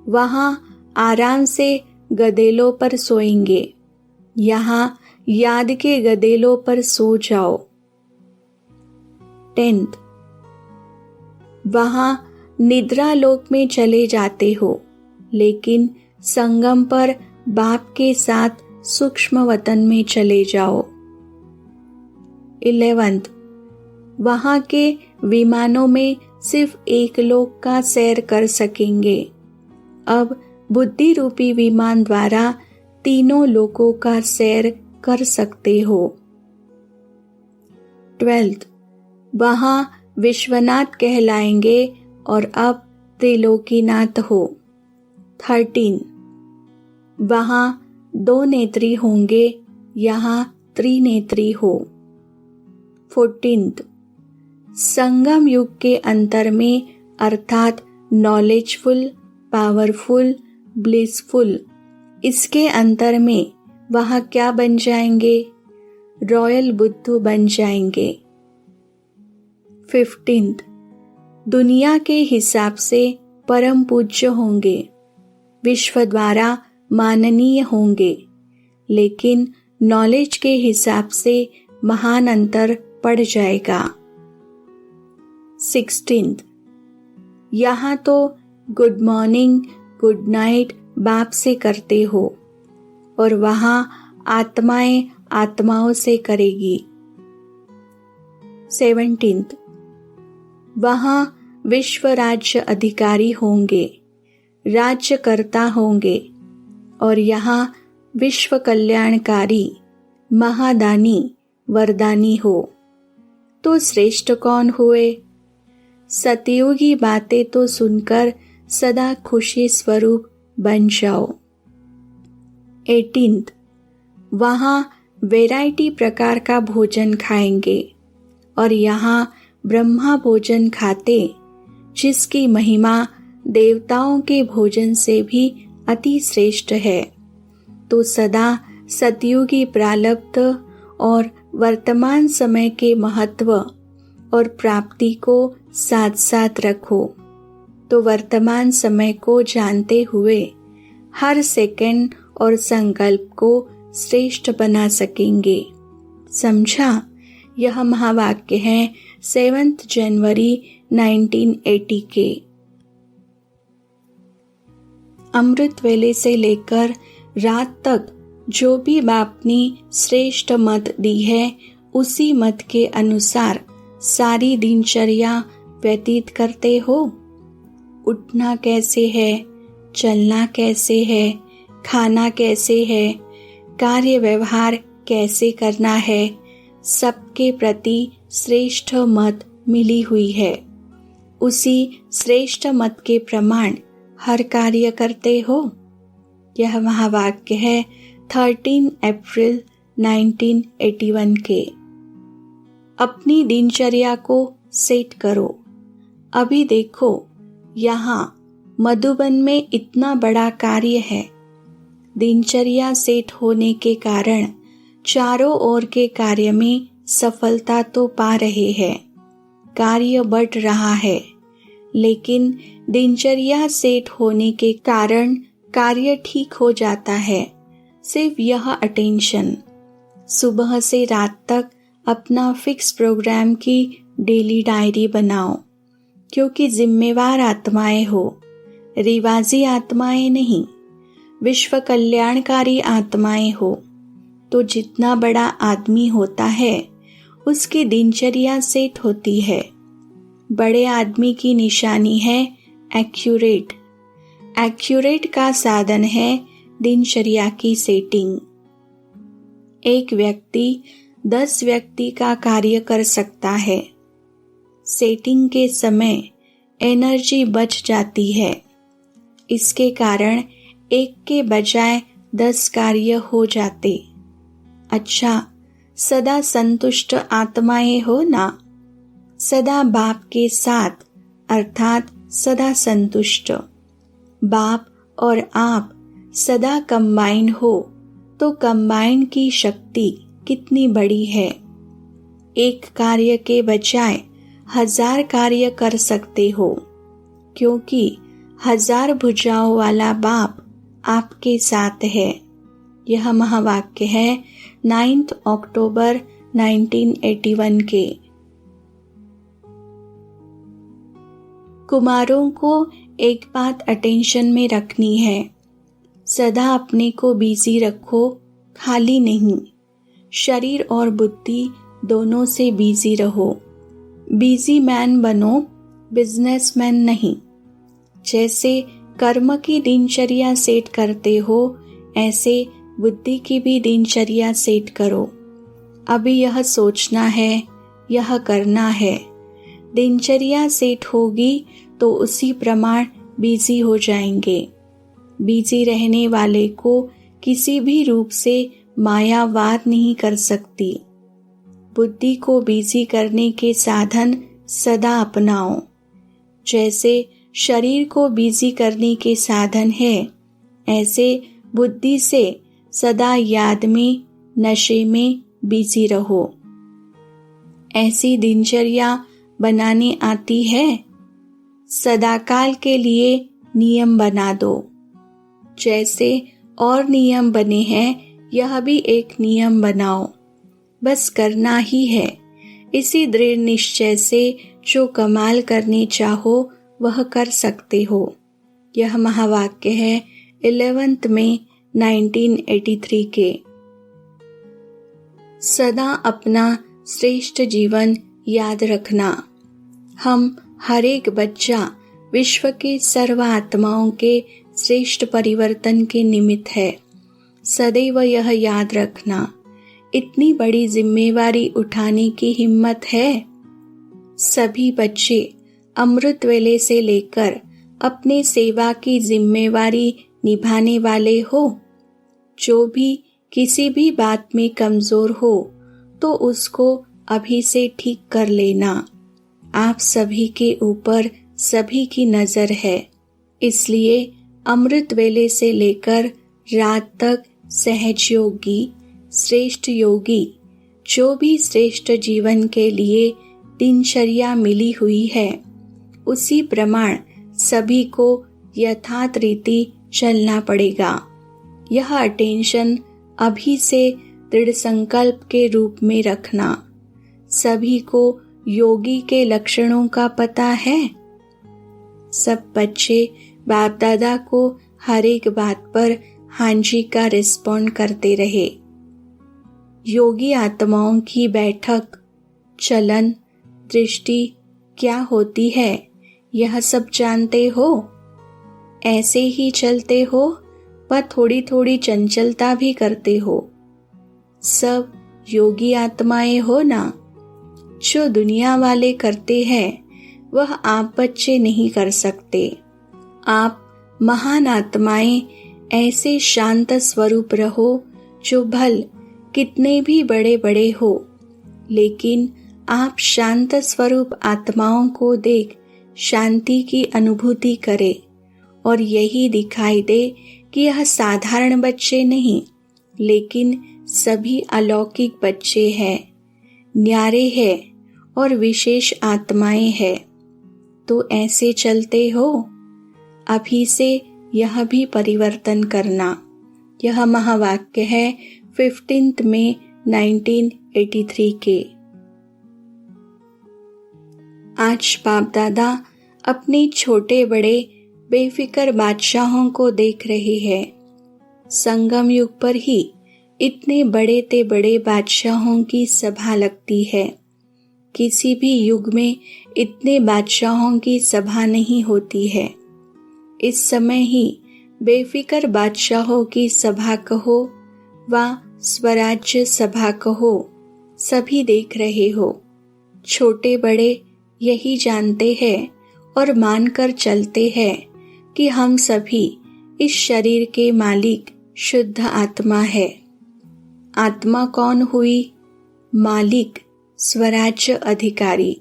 A: वहाँ आराम से गदेलों पर सोएंगे। यहाँ याद के गदेलों पर सो जाओ। 10, वहाँ निद्रा लोक में चले जाते हो, लेकिन संगम पर बाप के साथ सूक्ष्म वतन में चले जाओ। 11, वहाँ के विमानों में सिर्फ एक लोक का सैर कर सकेंगे। अब बुद्धि रूपी विमान द्वारा तीनों लोकों का सैर कर सकते हो। 12, वहाँ विश्वनाथ कहलाएंगे और अब त्रिलोकीनाथ हो। 13, वहाँ 2 नेत्री होंगे, यहाँ त्रिनेत्री हो। 14, संगम युग के अंतर में अर्थात नॉलेजफुल, पावरफुल, ब्लिसफुल, इसके अंतर में वहाँ क्या बन जाएंगे? रॉयल बुद्धू बन जाएंगे। 15, दुनिया के हिसाब से परम पूज्य होंगे, विश्व द्वारा माननीय होंगे, लेकिन नॉलेज के हिसाब से महान अंतर पड़ जाएगा। 16, यहाँ तो गुड मॉर्निंग, गुड नाइट बाप से करते हो और वहाँ आत्माएं आत्माओं से करेगी। 17, वहाँ विश्व राज्य अधिकारी होंगे, राज्यकर्ता होंगे और यहाँ विश्व कल्याणकारी, महादानी, वरदानी हो। तो श्रेष्ठ कौन हुए। सतयुगी बातें तो सुनकर सदा खुशी स्वरूप बन जाओ। 18 वहाँ वैरायटी प्रकार का भोजन खाएंगे और यहाँ ब्रह्मा भोजन खाते, जिसकी महिमा देवताओं के भोजन से भी अति श्रेष्ठ है। तो सदा सतयुगी प्रारब्ध और वर्तमान समय के महत्व और प्राप्ति को साथ साथ रखो, तो वर्तमान समय को जानते हुए हर सेकंड और संकल्प को श्रेष्ठ बना सकेंगे। समझा? यह महावाक्य है 7 जनवरी 1980 के। अमृत वेले से लेकर रात तक जो भी बाप ने श्रेष्ठ मत दी है, उसी मत के अनुसार सारी दिनचर्या व्यतीत करते हो। उठना कैसे है, चलना कैसे है, खाना कैसे है, कार्य व्यवहार कैसे करना है, सबके प्रति श्रेष्ठ मत मिली हुई है। उसी श्रेष्ठ मत के प्रमाण हर कार्य करते हो। यह महावाक्य है 13 अप्रैल 1981 के। अपनी दिनचर्या को सेट करो। अभी देखो, यहाँ मधुबन में इतना बड़ा कार्य है। दिनचर्या सेट होने के कारण चारों ओर के कार्य में सफलता तो पा रहे हैं, कार्य बढ़ रहा है, लेकिन दिनचर्या सेट होने के कारण कार्य ठीक हो जाता है। सिर्फ यह अटेंशन। सुबह से रात तक अपना फिक्स प्रोग्राम की डेली डायरी बनाओ, क्योंकि जिम्मेवार आत्माएं हो, रिवाजी आत्माएं नहीं, विश्व कल्याणकारी आत्माएं हो। तो जितना बड़ा आदमी होता है, उसकी दिनचर्या सेट होती है। बड़े आदमी की निशानी है एक्यूरेट। एक्यूरेट का साधन है दिनचर्या की सेटिंग। एक व्यक्ति 10 व्यक्ति का कार्य कर सकता है। सेटिंग के समय एनर्जी बच जाती है। इसके कारण एक के बजाय 10 कार्य हो जाते। अच्छा, सदा संतुष्ट आत्माएं हो ना, सदा बाप के साथ, अर्थात सदा संतुष्ट। बाप और आप सदा कंबाइन हो, तो कंबाइन की शक्ति कितनी बड़ी है। एक कार्य के बजाय 1000 कार्य कर सकते हो, क्योंकि 1000 भुजाओं वाला बाप आपके साथ है। यह महावाक्य है 9 अक्टूबर 1981 के। कुमारों को एक बात अटेंशन में रखनी है, सदा अपने को बिजी रखो, खाली नहीं। शरीर और बुद्धि दोनों से बिजी रहो। बिजी मैन बनो, बिजनेसमैन नहीं। जैसे कर्म की दिनचर्या सेट करते हो, ऐसे बुद्धि की भी दिनचर्या सेट करो। अभी यह सोचना है, यह करना है। दिनचर्या सेट होगी तो उसी प्रमाण बिजी हो जाएंगे। बिजी रहने वाले को किसी भी रूप से माया वार नहीं कर सकती। बुद्धि को बिजी करने के साधन सदा अपनाओ। जैसे शरीर को बिजी करने के साधन है, ऐसे बुद्धि से सदा याद में, नशे में बिजी रहो। ऐसी दिनचर्या बनाने आती है? सदाकाल के लिए नियम बना दो। जैसे और नियम बने हैं, यह भी एक नियम बनाओ। बस करना ही है। इसी दृढ़ निश्चय से जो कमाल करने चाहो वह कर सकते हो। यह महावाक्य है 11 मई 1983 के। सदा अपना श्रेष्ठ जीवन याद रखना। हम हर एक बच्चा विश्व के सर्व आत्माओं के श्रेष्ठ परिवर्तन के निमित्त है। सदैव यह याद रखना। इतनी बड़ी जिम्मेवारी उठाने की हिम्मत है सभी बच्चे अमृत वेले से लेकर अपने सेवा की जिम्मेवारी निभाने वाले हो। जो भी किसी भी बात में कमजोर हो तो उसको अभी से ठीक कर लेना। आप सभी के ऊपर सभी की नजर है, इसलिए अमृत वेले से लेकर रात तक सहज योगी, श्रेष्ठ योगी, जो भी श्रेष्ठ जीवन के लिए दिनचर्या मिली हुई है, उसी प्रमाण सभी को यथार्थ रीति चलना पड़ेगा। यह अटेंशन अभी से दृढ़ संकल्प के रूप में रखना। सभी को योगी के लक्षणों का पता है। सब बच्चे बाप दादा को हर एक बात पर हांजी का रिस्पॉन्ड करते रहे। योगी आत्माओं की बैठक, चलन, दृष्टि क्या होती है यह सब जानते हो। ऐसे ही चलते हो व थोड़ी थोड़ी चंचलता भी करते हो। सब योगी आत्माएं हो ना। जो दुनिया वाले करते हैं वह आप बच्चे नहीं कर सकते। आप महान आत्माएं ऐसे शांत स्वरूप रहो जो भल कितने भी बड़े बड़े हो, लेकिन आप शांत स्वरूप आत्माओं को देख शांति की अनुभूति करें और यही दिखाई दे कि यह साधारण बच्चे नहीं, लेकिन सभी अलौकिक बच्चे हैं, न्यारे हैं और विशेष आत्माएं हैं। तो ऐसे चलते हो। अभी से यह भी परिवर्तन करना। यह महावाक्य है 15 मई 1983 के। आज बाप दादा अपने छोटे बड़े बेफिक्र बादशाहों को देख रहे हैं। संगम युग पर ही इतने बड़े ते बड़े बादशाहों की सभा लगती है। किसी भी युग में इतने बादशाहों की सभा नहीं होती है। इस समय ही बेफिक्र बादशाहों की सभा कहो व स्वराज्य सभा कहो, सभी देख रहे हो। छोटे बड़े यही जानते हैं और मानकर चलते हैं कि हम सभी इस शरीर के मालिक शुद्ध आत्मा है। आत्मा कौन हुई? मालिक, स्वराज्य अधिकारी।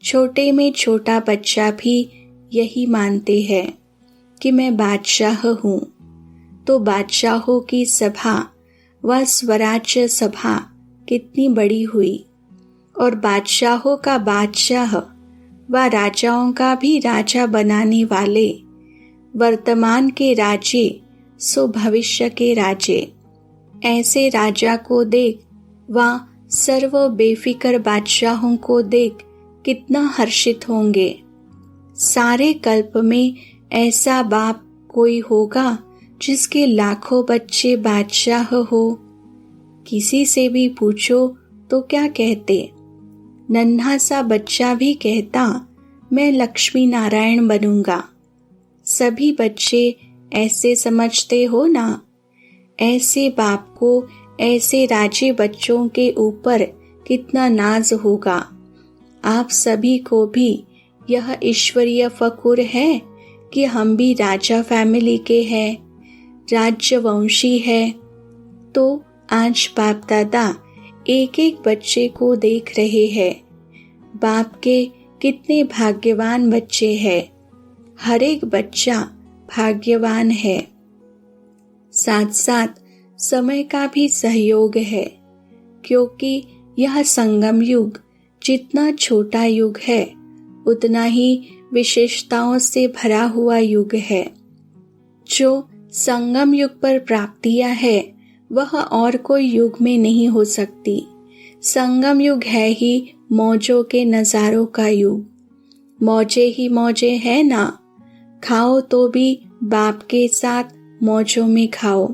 A: छोटे में छोटा बच्चा भी यही मानते हैं कि मैं बादशाह हूँ। तो बादशाहों की सभा व स्वराज्य सभा कितनी बड़ी हुई, और बादशाहों का बादशाह व राजाओं का भी राजा बनाने वाले, वर्तमान के राजे सो भविष्य के राजे। ऐसे राजा को देख व सर्व बेफिक्र बादशाहों को देख कितना हर्षित होंगे। सारे कल्प में ऐसा बाप कोई होगा जिसके लाखों बच्चे बादशाह हो? किसी से भी पूछो तो क्या कहते? नन्हा सा बच्चा भी कहता मैं लक्ष्मी नारायण बनूंगा। सभी बच्चे ऐसे समझते हो ना। ऐसे बाप को ऐसे राजे बच्चों के ऊपर कितना नाज होगा। आप सभी को भी यह ईश्वरीय फकुर है कि हम भी राजा फैमिली के हैं, राज्यवंशी है। तो आज बाप दादा एक एक बच्चे को देख रहे हैं। बाप के कितने भाग्यवान बच्चे हैं। हर एक बच्चा भाग्यवान है। साथ साथ समय का भी सहयोग है, क्योंकि यह संगम युग जितना छोटा युग है उतना ही विशेषताओं से भरा हुआ युग है। जो संगम युग पर प्राप्तियां है वह और कोई युग में नहीं हो सकती। संगम युग है ही मौजों के नजारों का युग। मौजे ही मौजे है ना। खाओ तो भी बाप के साथ मौजों में खाओ।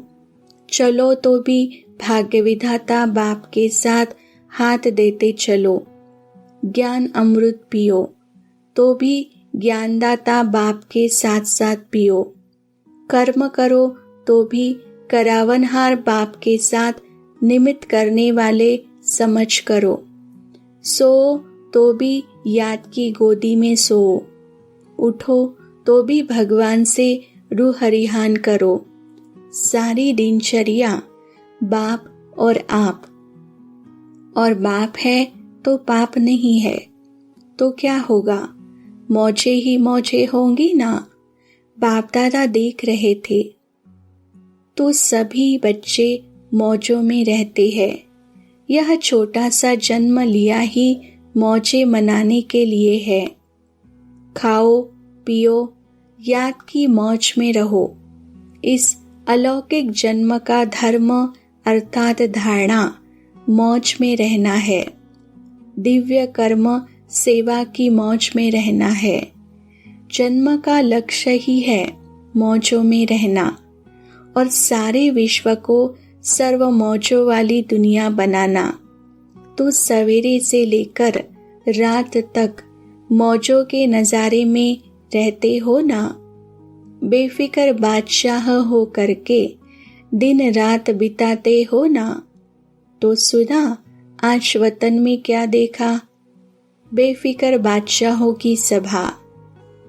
A: चलो तो भी भाग्य विधाता बाप के साथ हाथ देते चलो। ज्ञान अमृत पियो तो भी ज्ञानदाता बाप के साथ साथ पियो। कर्म करो तो भी करावनहार बाप के साथ निमित्त करने वाले समझ करो। सो तो भी याद की गोदी में सो। उठो तो भी भगवान से रूह हरिहान करो। सारी दिनचर्या बाप और आप, और बाप है तो पाप नहीं है तो क्या होगा? मौजें ही मौजें होंगी ना। बाप दादा देख रहे थे तो सभी बच्चे मौजों में रहते हैं। यह छोटा सा जन्म लिया ही मौजें मनाने के लिए है। खाओ पियो, याद की मौज में रहो। इस अलौकिक जन्म का धर्म अर्थात धारणा मौज में रहना है। दिव्य कर्म सेवा की मौज में रहना है। जन्म का लक्ष्य ही है मौजों में रहना और सारे विश्व को सर्व मौजों वाली दुनिया बनाना। तो सवेरे से लेकर रात तक मौजों के नज़ारे में रहते हो ना। बेफिक्र बादशाह हो करके दिन रात बिताते हो ना। तो सुना आज वतन में क्या देखा? बेफिक्र बादशाहों की सभा।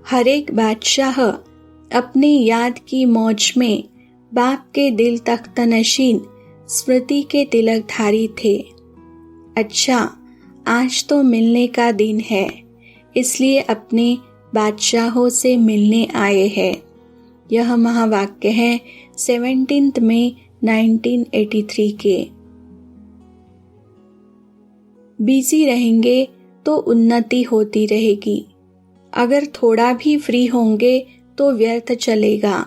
A: हर एक बादशाह अपनी याद की मौज में बाप के दिल तख्त नशीन स्मृति के तिलकधारी थे। अच्छा, आज तो मिलने का दिन है, इसलिए अपने बादशाहों से मिलने आए हैं। यह महावाक्य है 17 मई 1983 के। बिजी रहेंगे तो उन्नति होती रहेगी। अगर थोड़ा भी फ्री होंगे तो व्यर्थ चलेगा।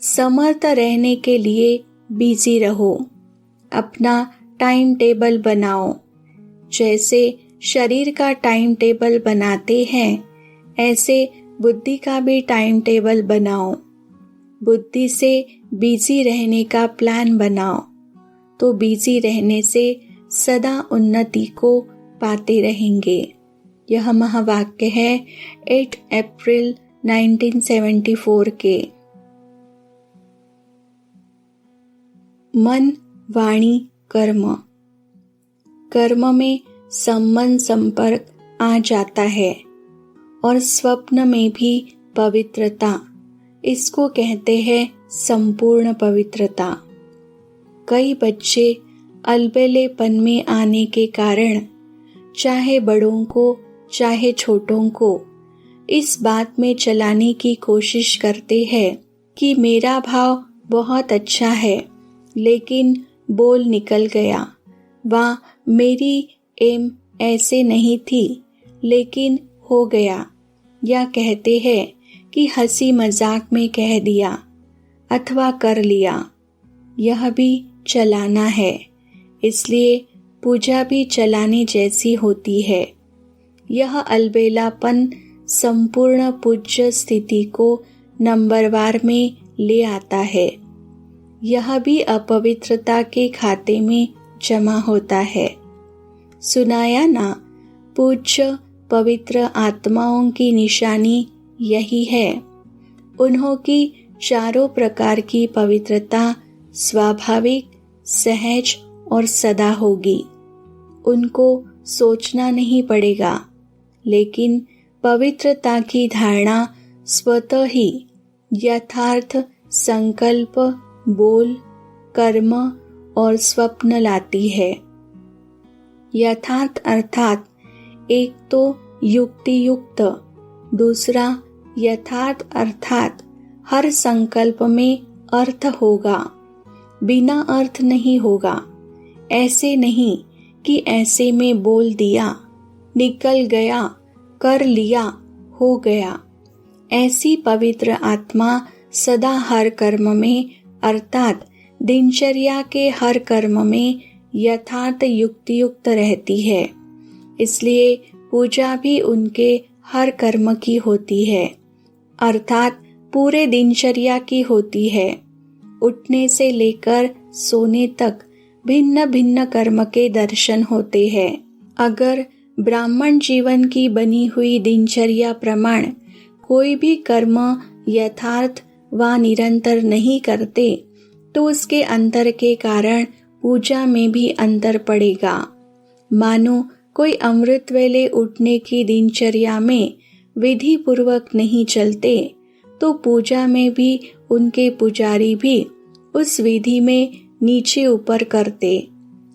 A: समर्थ रहने के लिए बिजी रहो। अपना टाइम टेबल बनाओ। जैसे शरीर का टाइम टेबल बनाते हैं, ऐसे बुद्धि का भी टाइम टेबल बनाओ। बुद्धि से बिजी रहने का प्लान बनाओ, तो बिजी रहने से सदा उन्नति को पाते रहेंगे। यह महावाक्य है 8 अप्रैल 1974 के। मन, वाणी, कर्म। कर्म में संबंध संपर्क आ जाता है और स्वप्न में भी पवित्रता। इसको कहते हैं संपूर्ण पवित्रता। कई बच्चे अलबेलेपन में आने के कारण चाहे बड़ों को चाहे छोटों को इस बात में चलाने की कोशिश करते हैं कि मेरा भाव बहुत अच्छा है, लेकिन बोल निकल गया। वह मेरी एम ऐसे नहीं थी, लेकिन हो गया। या कहते हैं कि हंसी मजाक में कह दिया अथवा कर लिया। यह भी चलाना है, इसलिए पूजा भी चलाने जैसी होती है। यह अलबेलापन संपूर्ण पूज्य स्थिति को नंबरवार में ले आता है। यह भी अपवित्रता के खाते में जमा होता है। सुनाया ना, पूज्य पवित्र आत्माओं की निशानी यही है। उन्हों की चारों प्रकार की पवित्रता स्वाभाविक, सहज और सदा होगी। उनको सोचना नहीं पड़ेगा, लेकिन पवित्रता की धारणा स्वतः ही यथार्थ संकल्प, बोल, कर्म और स्वप्न लाती है। यथार्थ अर्थात एक तो युक्ति युक्त, दूसरा यथार्थ अर्थात हर संकल्प में अर्थ होगा, बिना अर्थ नहीं होगा। ऐसे नहीं कि ऐसे में बोल दिया, निकल गया, कर लिया, हो गया। ऐसी पवित्र आत्मा सदा हर कर्म में अर्थात दिनचर्या के हर कर्म में यथार्थ युक्तियुक्त रहती है। इसलिए पूजा भी उनके हर कर्म की होती है, अर्थात पूरे दिनचर्या की होती है। उठने से लेकर सोने तक भिन्न भिन्न कर्म के दर्शन होते हैं। अगर ब्राह्मण जीवन की बनी हुई दिनचर्या प्रमाण कोई भी कर्म यथार्थ व निरंतर नहीं करते, तो उसके अंतर के कारण पूजा में भी अंतर पड़ेगा। मानो कोई अमृत वेले उठने की दिनचर्या में विधि पूर्वक नहीं चलते तो पूजा में भी उनके पुजारी भी उस विधि में नीचे ऊपर करते,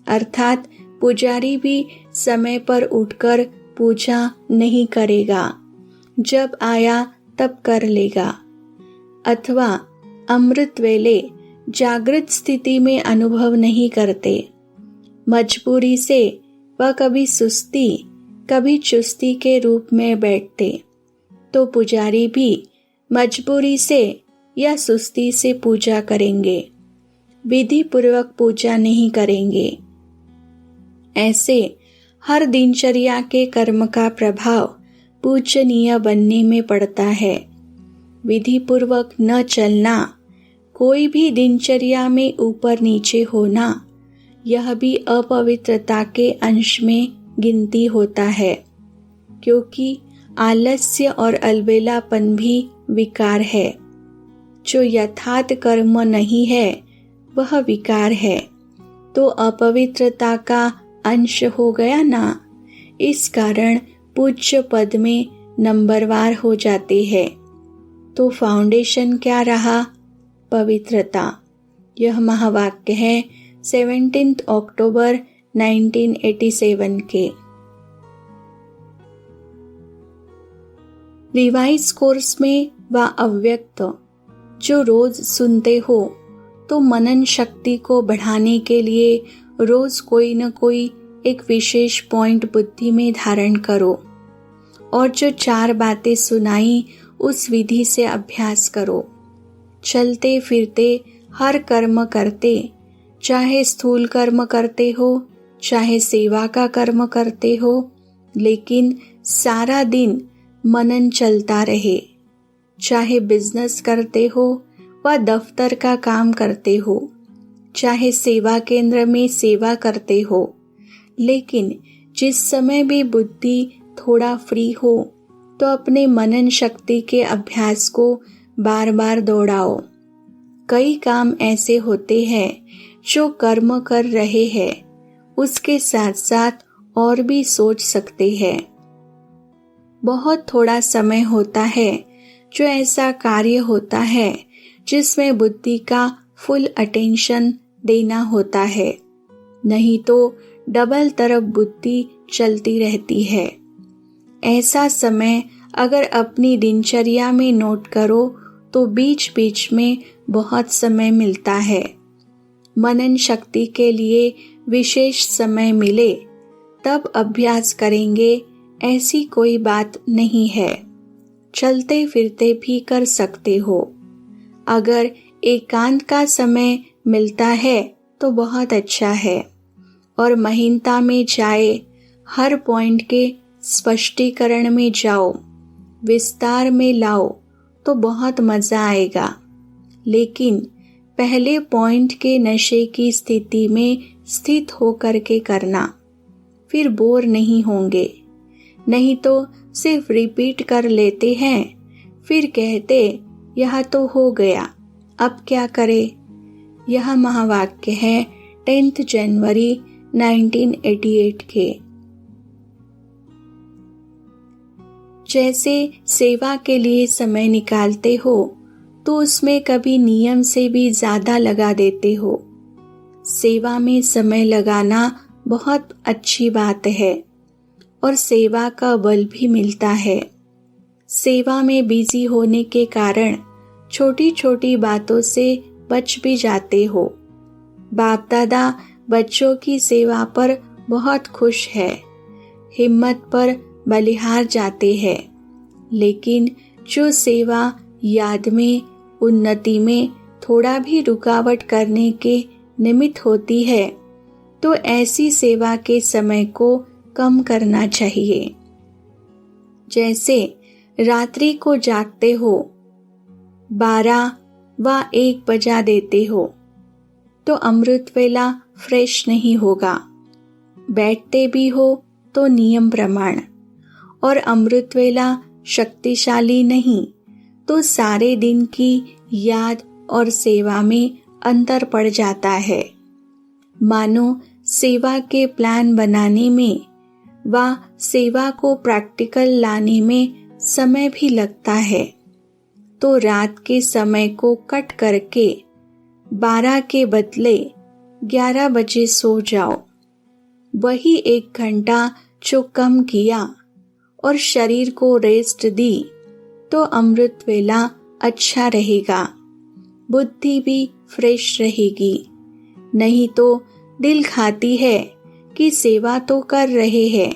A: अर्थात पुजारी भी समय पर उठकर पूजा नहीं करेगा, जब आया तब कर लेगा। अथवा अमृत वेले जागृत स्थिति में अनुभव नहीं करते, मजबूरी से वह कभी सुस्ती कभी चुस्ती के रूप में बैठते, तो पुजारी भी मजबूरी से या सुस्ती से पूजा करेंगे, विधि पूर्वक पूजा नहीं करेंगे। ऐसे हर दिनचर्या के कर्म का प्रभाव पूजनीय बनने में पड़ता है। विधि पूर्वक न चलना, कोई भी दिनचर्या में ऊपर नीचे होना, यह भी अपवित्रता के अंश में गिनती होता है, क्योंकि आलस्य और अलबेलापन भी विकार है। जो यथार्थ कर्म नहीं है वह विकार है, तो अपवित्रता का अंश हो गया ना। इस कारण पूज्य पद में नंबरवार हो जाते हैं। तो फाउंडेशन क्या रहा? पवित्रता। यह महावाक्य है 17 अक्टूबर 1987 के। रिवाइज कोर्स में व अव्यक्त जो रोज सुनते हो, तो मनन शक्ति को बढ़ाने के लिए रोज कोई न कोई एक विशेष पॉइंट बुद्धि में धारण करो और जो 4 बातें सुनाई उस विधि से अभ्यास करो। चलते फिरते हर कर्म करते, चाहे स्थूल कर्म करते हो चाहे सेवा का कर्म करते हो, लेकिन सारा दिन मनन चलता रहे। चाहे बिजनेस करते हो व दफ्तर का काम करते हो, चाहे सेवा केंद्र में सेवा करते हो, लेकिन जिस समय भी बुद्धि थोड़ा फ्री हो तो अपने मनन शक्ति के अभ्यास को बार बार दोहराओ। कई काम ऐसे होते हैं जो कर्म कर रहे हैं, उसके साथ साथ और भी सोच सकते हैं। बहुत थोड़ा समय होता है जो ऐसा कार्य होता है जिसमें बुद्धि का फुल अटेंशन देना होता है, नहीं तो डबल तरफ बुद्धि चलती रहती है। ऐसा समय अगर अपनी दिनचर्या में नोट करो तो बीच बीच में बहुत समय मिलता है। मनन शक्ति के लिए विशेष समय मिले तब अभ्यास करेंगे, ऐसी कोई बात नहीं है। चलते फिरते भी कर सकते हो। अगर एकांत का समय मिलता है तो बहुत अच्छा है, और महीनता में जाए, हर पॉइंट के स्पष्टीकरण में जाओ, विस्तार में लाओ तो बहुत मजा आएगा। लेकिन पहले पॉइंट के नशे की स्थिति में स्थित होकर के करना, फिर बोर नहीं होंगे। नहीं तो सिर्फ रिपीट कर लेते हैं, फिर कहते यह तो हो गया, अब क्या करें। यह महावाक्य है 10 जनवरी 1988 के। जैसे सेवा के लिए समय निकालते हो तो उसमें कभी नियम से भी ज्यादा लगा देते हो। सेवा में समय लगाना बहुत अच्छी बात है और सेवा का बल भी मिलता है। सेवा में बिजी होने के कारण छोटी छोटी बातों से बच भी जाते हो। बाप दादा बच्चों की सेवा पर बहुत खुश है, हिम्मत पर बलिहार जाते हैं, लेकिन जो सेवा याद में, उन्नति में थोड़ा भी रुकावट करने के निमित्त होती है, तो ऐसी सेवा के समय को कम करना चाहिए। जैसे रात्रि को जागते हो, 12 व 1 बजा देते हो, तो अमृत वेला फ्रेश नहीं होगा। बैठते भी हो तो नियम प्रमाण, और अमृत वेला शक्तिशाली नहीं तो सारे दिन की याद और सेवा में अंतर पड़ जाता है। मानो सेवा के प्लान बनाने में व सेवा को प्रैक्टिकल लाने में समय भी लगता है, तो रात के समय को कट करके 12 के बदले 11 बजे सो जाओ। वही 1 घंटा जो कम किया और शरीर को रेस्ट दी तो अमृत वेला अच्छा रहेगा, बुद्धि भी फ्रेश रहेगी। नहीं तो दिल खाती है कि सेवा तो कर रहे हैं,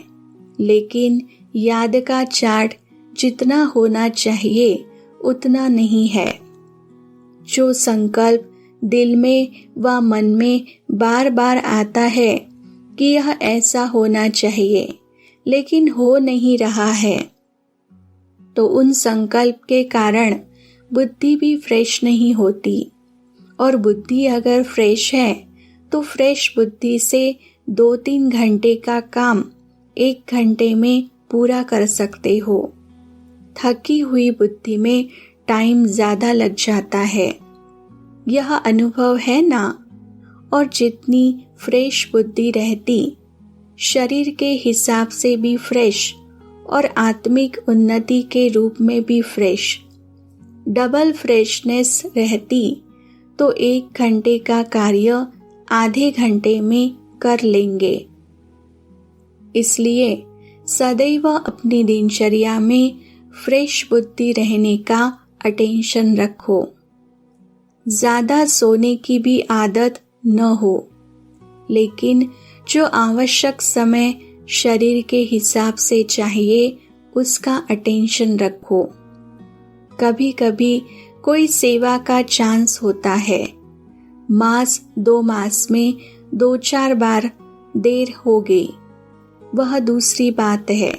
A: लेकिन याद का चार्ट जितना होना चाहिए उतना नहीं है। जो संकल्प दिल में व मन में बार बार आता है कि यह ऐसा होना चाहिए, लेकिन हो नहीं रहा है, तो उन संकल्प के कारण बुद्धि भी फ्रेश नहीं होती। और बुद्धि अगर फ्रेश है तो फ्रेश बुद्धि से 2-3 घंटे का काम 1 घंटे में पूरा कर सकते हो। थकी हुई बुद्धि में टाइम ज्यादा लग जाता है, यह अनुभव है ना। और जितनी फ्रेश बुद्धि रहती, शरीर के हिसाब से भी फ्रेश और आत्मिक उन्नति के रूप में भी फ्रेश, डबल फ्रेशनेस रहती, तो 1 घंटे का कार्य आधे घंटे में कर लेंगे। इसलिए सदैव अपनी दिनचर्या में फ्रेश बुद्धि रहने का अटेंशन रखो। ज्यादा सोने की भी आदत न हो, लेकिन जो आवश्यक समय शरीर के हिसाब से चाहिए उसका अटेंशन रखो। कभी कभी कोई सेवा का चांस होता है, मास 2 मास में 2-4 बार देर हो गई, वह दूसरी बात है।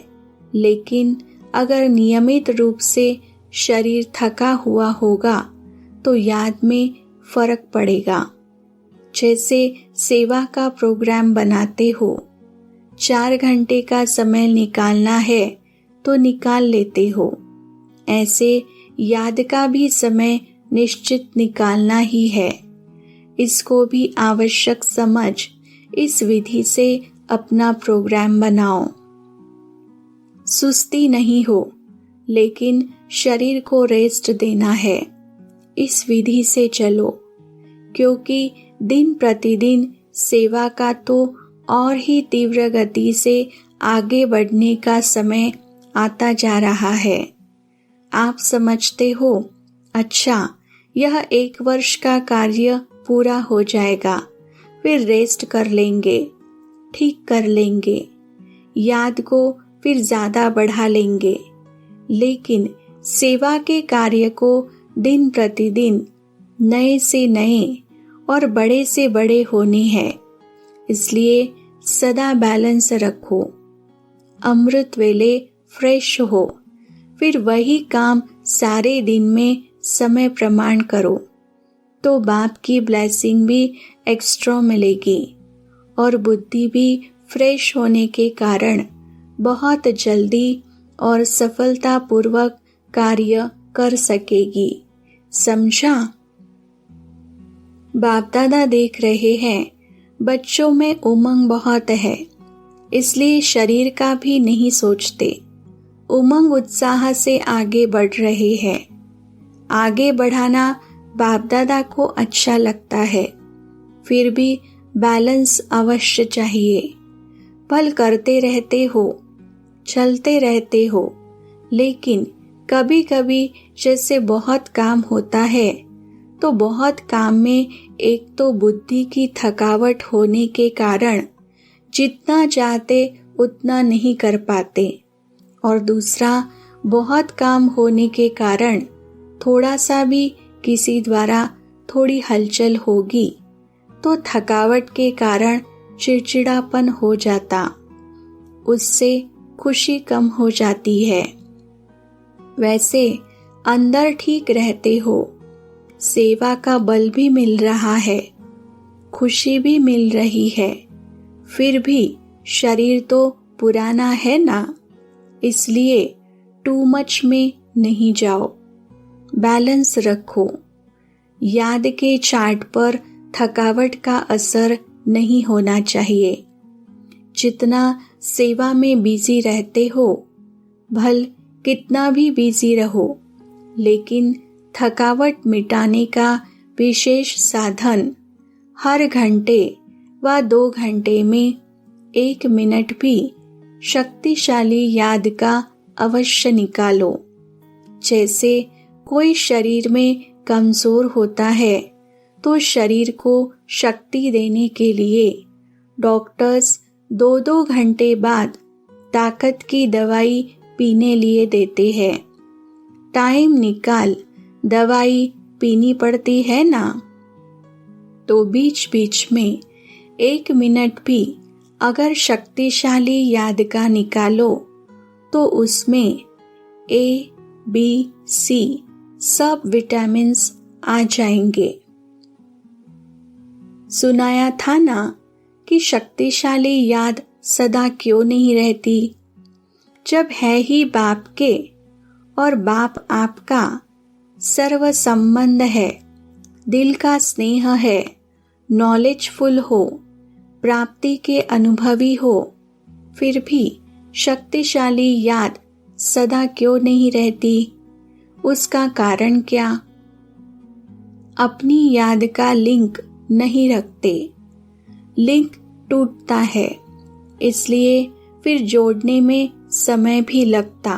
A: लेकिन अगर नियमित रूप से शरीर थका हुआ होगा तो याद में फर्क पड़ेगा। जैसे सेवा का प्रोग्राम बनाते हो, 4 घंटे का समय निकालना है तो निकाल लेते हो, ऐसे याद का भी समय निश्चित निकालना ही है। इसको भी आवश्यक समझ इस विधि से अपना प्रोग्राम बनाओ। सुस्ती नहीं हो, लेकिन शरीर को रेस्ट देना है, इस विधि से चलो। क्योंकि दिन प्रतिदिन सेवा का तो और ही तीव्र गति से आगे बढ़ने का समय आता जा रहा है। आप समझते हो, अच्छा यह 1 वर्ष का कार्य पूरा हो जाएगा, फिर रेस्ट कर लेंगे, ठीक कर लेंगे, याद को फिर ज्यादा बढ़ा लेंगे। लेकिन सेवा के कार्य को दिन प्रतिदिन नए से नए और बड़े से बड़े होने हैं, इसलिए सदा बैलेंस रखो। अमृत वेले फ्रेश हो, फिर वही काम सारे दिन में समय प्रमाण करो, तो बाप की ब्लेसिंग भी एक्स्ट्रा मिलेगी और बुद्धि भी फ्रेश होने के कारण बहुत जल्दी और सफलतापूर्वक कार्य कर सकेगी। समझा? बाप दादा देख रहे हैं, बच्चों में उमंग बहुत है, इसलिए शरीर का भी नहीं सोचते। उमंग उत्साह से आगे बढ़ रहे हैं। आगे बढ़ाना बाप दादा को अच्छा लगता है, फिर भी बैलेंस अवश्य चाहिए। पल करते रहते हो, चलते रहते हो, लेकिन कभी कभी जैसे बहुत काम होता है, तो बहुत काम में एक तो बुद्धि की थकावट होने के कारण जितना चाहते उतना नहीं कर पाते, और दूसरा बहुत काम होने के कारण थोड़ा सा भी किसी द्वारा थोड़ी हलचल होगी तो थकावट के कारण चिड़चिड़ापन हो जाता, उससे खुशी कम हो जाती है। वैसे अंदर ठीक रहते हो, सेवा का बल भी मिल रहा है, खुशी भी मिल रही है, फिर भी शरीर तो पुराना है ना, इसलिए टू मच में नहीं जाओ, बैलेंस रखो। याद के चार्ट पर थकावट का असर नहीं होना चाहिए। जितना सेवा में बिजी रहते हो, भल कितना भी बिजी रहो, लेकिन थकावट मिटाने का विशेष साधन हर घंटे व 2 घंटे में 1 मिनट भी शक्तिशाली याद का अवश्य निकालो। जैसे कोई शरीर में कमजोर होता है तो शरीर को शक्ति देने के लिए डॉक्टर्स 2-2 घंटे बाद ताकत की दवाई पीने लिए देते हैं। टाइम निकाल दवाई पीनी पड़ती है ना, तो बीच बीच में 1 मिनट भी अगर शक्तिशाली याद का निकालो तो उसमें A, B, C सब विटामिन्स आ जाएंगे। सुनाया था ना कि शक्तिशाली याद सदा क्यों नहीं रहती। जब है ही बाप के और बाप आपका सर्व संबंध है, दिल का स्नेह है, नॉलेजफुल हो, प्राप्ति के अनुभवी हो, फिर भी शक्तिशाली याद सदा क्यों नहीं रहती? उसका कारण क्या? अपनी याद का लिंक नहीं रखते। लिंक टूटता है, इसलिए फिर जोड़ने में समय भी लगता,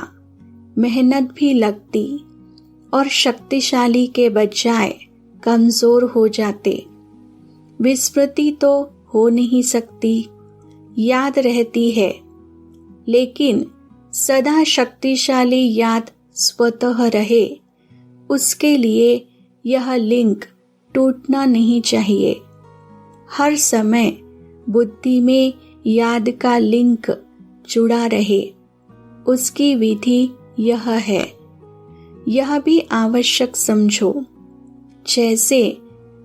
A: मेहनत भी लगती और शक्तिशाली के बजाय कमजोर हो जाते। विस्मृति तो हो नहीं सकती, याद रहती है, लेकिन सदा शक्तिशाली याद स्वतः रहे, उसके लिए यह लिंक टूटना नहीं चाहिए। हर समय बुद्धि में याद का लिंक जुड़ा रहे, उसकी विधि यह है। यह भी आवश्यक समझो। जैसे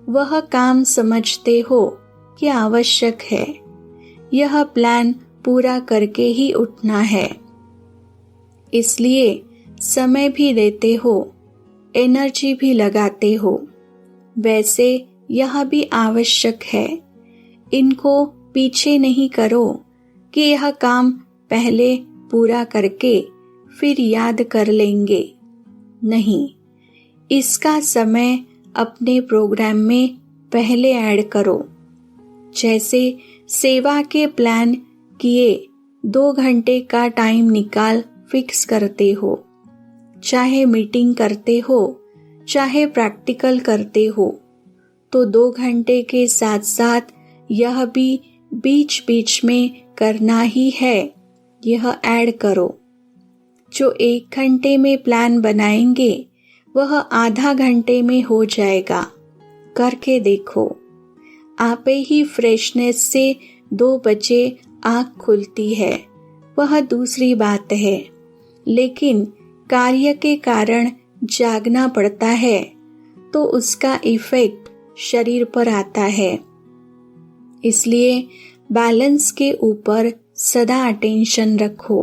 A: वह काम समझते हो कि आवश्यक है, यह प्लान पूरा करके ही उठना है, इसलिए समय भी देते हो, एनर्जी भी लगाते हो। वैसे यह भी आवश्यक है। इनको पीछे नहीं करो कि यह काम पहले पूरा करके फिर याद कर लेंगे। नहीं, इसका समय अपने प्रोग्राम में पहले ऐड करो। जैसे सेवा के प्लान किए 2 घंटे का टाइम निकाल फिक्स करते हो, चाहे मीटिंग करते हो चाहे प्रैक्टिकल करते हो, तो 2 घंटे के साथ साथ यह भी बीच बीच में करना ही है, यह ऐड करो। जो 1 घंटे में प्लान बनाएंगे वह आधा घंटे में हो जाएगा। करके देखो, आपे ही फ्रेशनेस से 2 बजे आँख खुलती है, वह दूसरी बात है, लेकिन कार्य के कारण जागना पड़ता है तो उसका इफेक्ट शरीर पर आता है। इसलिए बैलेंस के ऊपर सदा अटेंशन रखो।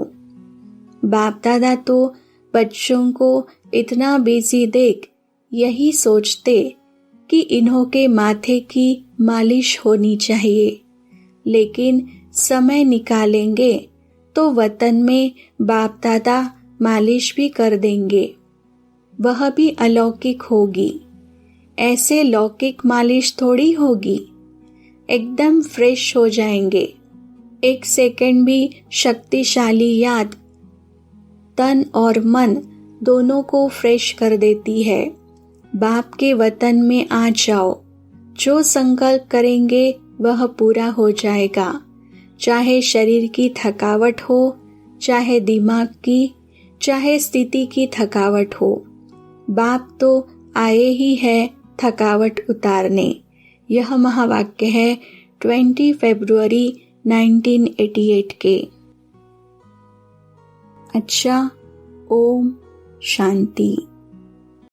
A: बाप दादा तो बच्चों को इतना बिजी देख यही सोचते कि इन्हों के माथे की मालिश होनी चाहिए, लेकिन समय निकालेंगे तो वतन में बाप दादा मालिश भी कर देंगे, वह भी अलौकिक होगी। ऐसे लौकिक मालिश थोड़ी होगी, एकदम फ्रेश हो जाएंगे। 1 सेकंड भी शक्तिशाली याद तन और मन दोनों को फ्रेश कर देती है। बाप के वतन में आ जाओ, जो संकल्प करेंगे वह पूरा हो जाएगा। चाहे शरीर की थकावट हो, चाहे दिमाग की, चाहे स्थिति की थकावट हो, बाप तो आए ही है थकावट उतारने। यह महावाक्य है 20 फरवरी 1988 के। अच्छा, ओम शांति।